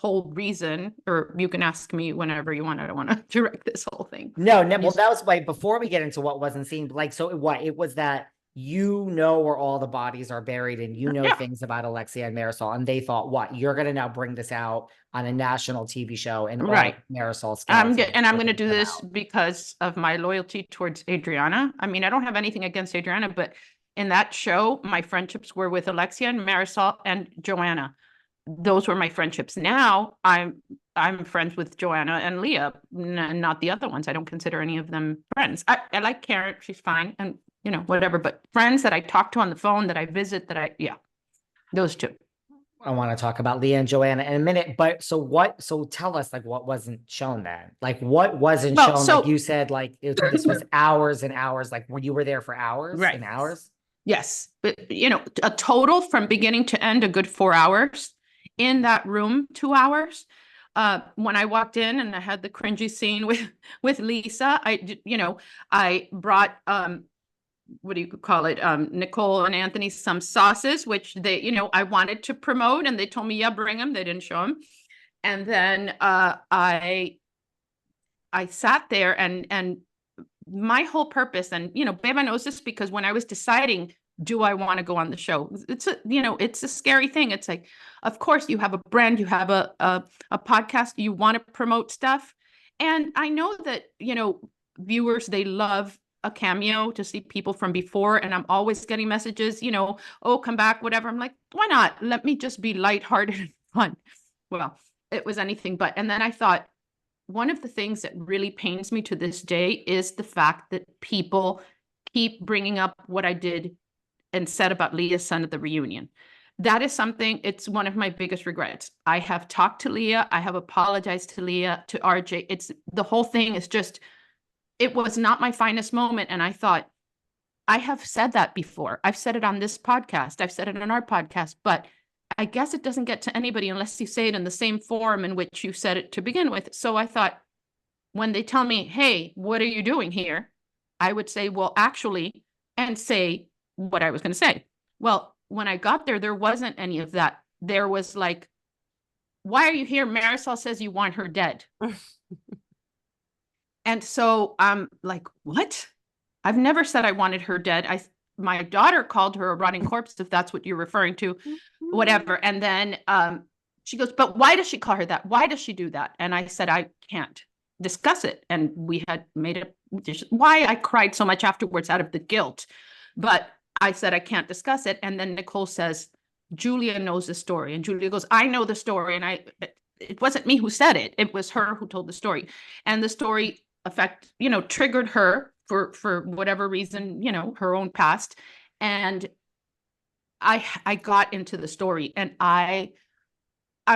whole reason, or you can ask me whenever you want. I don't want to direct this whole thing. No, well, that was like before we get into what wasn't seen. Like, so what it was that where all the bodies are buried, and Yeah. things about Alexia and Marysol, and they thought, what, you're gonna now bring this out on a national TV show, and all Right. of Marysol's I'm skeletons and I'm are going to gonna do come this out. because of my loyalty towards Adriana. I mean, I don't have anything against Adriana, but in that show, my friendships were with Alexia and Marysol and Joanna. Those were my friendships. Now I'm friends with Joanna and Leah, not the other ones. I don't consider any of them friends. I like Karen, she's fine, and whatever. But friends that I talk to on the phone, that I visit, yeah, those two. I want to talk about Leah and Joanna in a minute, but so tell us, like, what wasn't shown then? Like, what wasn't Well, shown? Like so you said, like this was hours and hours, like when you were there for hours right, and hours. yes, but a total from beginning to end, a good 4 hours in that room, 2 hours. When I walked in and I had the cringy scene with Lisa, I brought what do you call it? Nicole and Anthony some sauces, which they, I wanted to promote, and they told me, yeah, bring them. They didn't show them. And then I sat there, and my whole purpose, and Beba knows this, because when I was deciding, do I want to go on the show? It's a scary thing. It's like, of course, you have a brand, you have a podcast, you want to promote stuff. And I know that, viewers, they love a cameo, to see people from before. And I'm always getting messages, oh, come back, whatever. I'm like, why not? Let me just be lighthearted and fun. Well, it was anything but. And then I thought, one of the things that really pains me to this day is the fact that people keep bringing up what I did and said about Leah's son at the reunion. That is something, it's one of my biggest regrets. I have talked to Leah. I have apologized to Leah, to RJ. It's the whole thing is just, it was not my finest moment. And I thought, I have said that before. I've said it on this podcast. I've said it on our podcast, but I guess it doesn't get to anybody unless you say it in the same forum in which you said it to begin with. So I thought, when they tell me, hey, what are you doing here? I would say, well, actually, and say what I was going to say. Well, when I got there, there wasn't any of that. There was like, why are you here? Marysol says you want her dead. And so I'm like, what? I've never said I wanted her dead. My daughter called her a rotting corpse, if that's what you're referring to, whatever. And then she goes, but why does she call her that? Why does she do that? And I said, I can't discuss it. And we had made it why I cried so much afterwards, out of the guilt. But I said, I can't discuss it. And then Nicole says, Julia knows the story. And Julia goes, I know the story. And it wasn't me who said it. It was her who told the story. And the story triggered her for whatever reason, her own past. And I got into the story, and I'm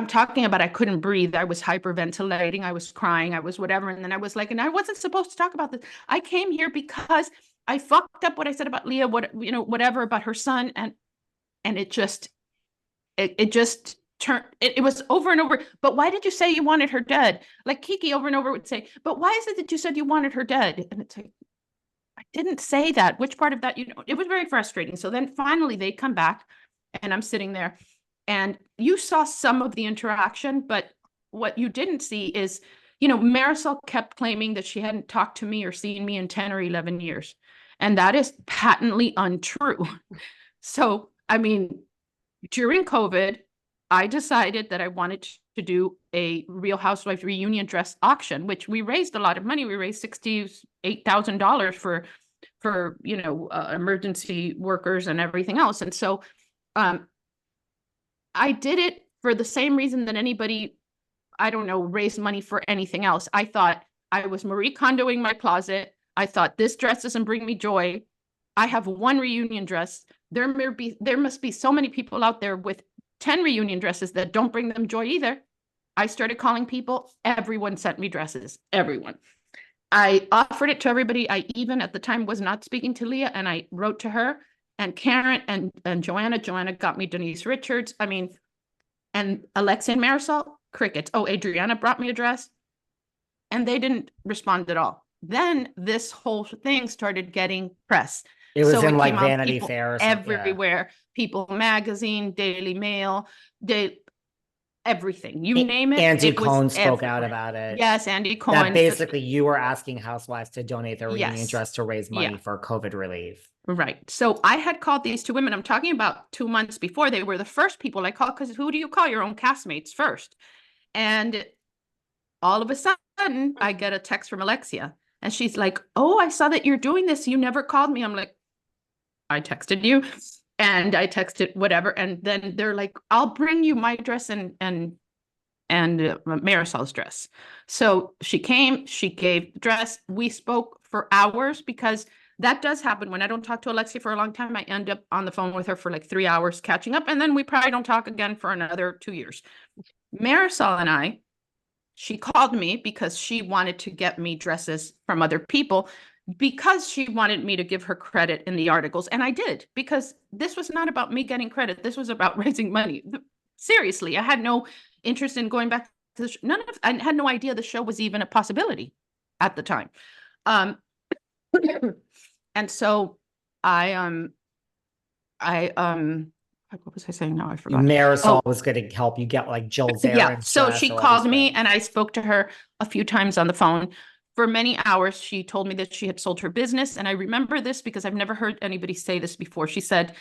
talking about, I couldn't breathe. I was hyperventilating. I was crying. I was whatever. And then I was like, and I wasn't supposed to talk about this. I came here because I fucked up what I said about Leah, whatever about her son. And it just turned, it was over and over. But why did you say you wanted her dead? Like Kiki over and over would say, but why is it that you said you wanted her dead? And it's like, I didn't say that. Which part of that, it was very frustrating. So then finally they come back, and I'm sitting there, and you saw some of the interaction, but what you didn't see is, Marysol kept claiming that she hadn't talked to me or seen me in 10 or 11 years. And that is patently untrue. So, I mean, during COVID, I decided that I wanted to do a Real Housewives reunion dress auction, which we raised a lot of money. We raised $68,000 for emergency workers and everything else. And so I did it for the same reason that anybody, I don't know, raised money for anything else. I thought I was Marie Kondoing my closet. I thought, this dress doesn't bring me joy. I have one reunion dress. There must be so many people out there with 10 reunion dresses that don't bring them joy either. I started calling people. Everyone sent me dresses. Everyone. I offered it to everybody. I even at the time was not speaking to Leah, and I wrote to her and Karen and Joanna. Joanna got me Denise Richards. I mean, and Alexia and Marysol, crickets. Oh, Adriana brought me a dress, and they didn't respond at all. Then this whole thing started getting press. It was in like came out, Vanity Fair or something. everywhere, People Magazine, Daily Mail, everything. You name it. Andy It was Cohen spoke out everywhere. about it. Yes, Andy That Cohen. basically you were asking housewives to donate their reunion Yes. dress to raise money Yeah. for COVID relief. Right. So I had called these two women. I'm talking about 2 months before. They were the first people I called, because who do you call? Your own castmates first. And all of a sudden, I get a text from Alexia, and she's like, "Oh, I saw that you're doing this. You never called me." I'm like, "I texted you." And I texted whatever. And then they're like, "I'll bring you my dress and Marysol's dress." So she came, she gave the dress. We spoke for hours, because that does happen when I don't talk to Alexia for a long time. I end up on the phone with her for like 3 hours catching up, and then we probably don't talk again for another 2 years. Marysol and I, she called me because she wanted to get me dresses from other people, because she wanted me to give her credit in the articles. And I did, because this was not about me getting credit. This was about raising money. Seriously, I had no interest in going back to I had no idea the show was even a possibility at the time. And so I what was I saying now? I forgot. Marysol was going to help you get like Jill Zarin's Yeah. So dress she or all called these me, things. and I spoke to her a few times on the phone for many hours. She told me that she had sold her business. And I remember this because I've never heard anybody say this before. She said,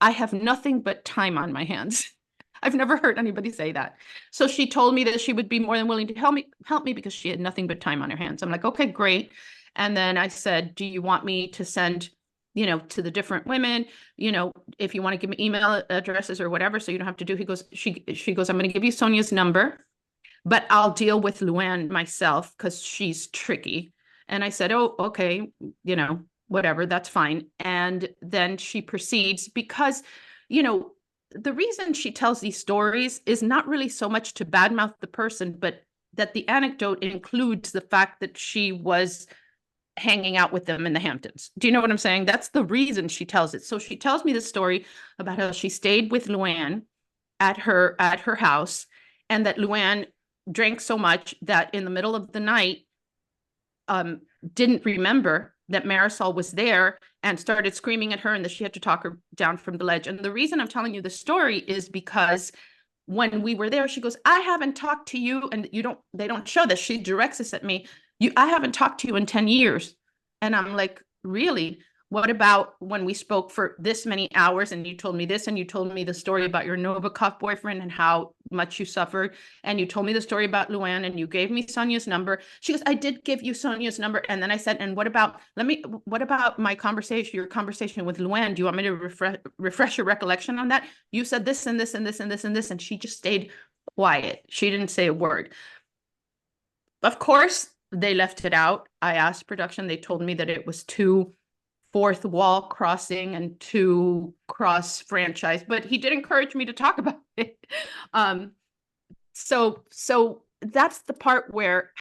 "I have nothing but time on my hands." I've never heard anybody say that. So she told me that she would be more than willing to help me because she had nothing but time on her hands. I'm like, "Okay, great." And then I said, "Do you want me to send, to the different women, if you want to give me email addresses or whatever, so you don't have to do." She goes, "I'm going to give you Sonia's number, but I'll deal with Luann myself because she's tricky." And I said, "Oh, okay, whatever, that's fine." And then she proceeds, because, the reason she tells these stories is not really so much to badmouth the person, but that the anecdote includes the fact that she was hanging out with them in the Hamptons. Do you know what I'm saying? That's the reason she tells it. So she tells me the story about how she stayed with Luann at her house, and that Luann drank so much that in the middle of the night didn't remember that Marysol was there and started screaming at her, and that she had to talk her down from the ledge. And the reason I'm telling you the story is because when we were there, she goes, "I haven't talked to you," and they don't show this. She directs this at me. "I haven't talked to you in 10 years. And I'm like, "Really? What about when we spoke for this many hours and you told me this, and you told me the story about your Novikov boyfriend and how much you suffered, and you told me the story about Luann, and you gave me Sonia's number?" She goes, "I did give you Sonia's number." And then I said, "And what about my conversation, your conversation with Luann? Do you want me to refresh your recollection on that? You said this and this and this and this and this." And she just stayed quiet. She didn't say a word. Of course, they left it out. I asked production. They told me that it was too fourth wall crossing and too cross franchise, but he did encourage me to talk about it. So that's the part where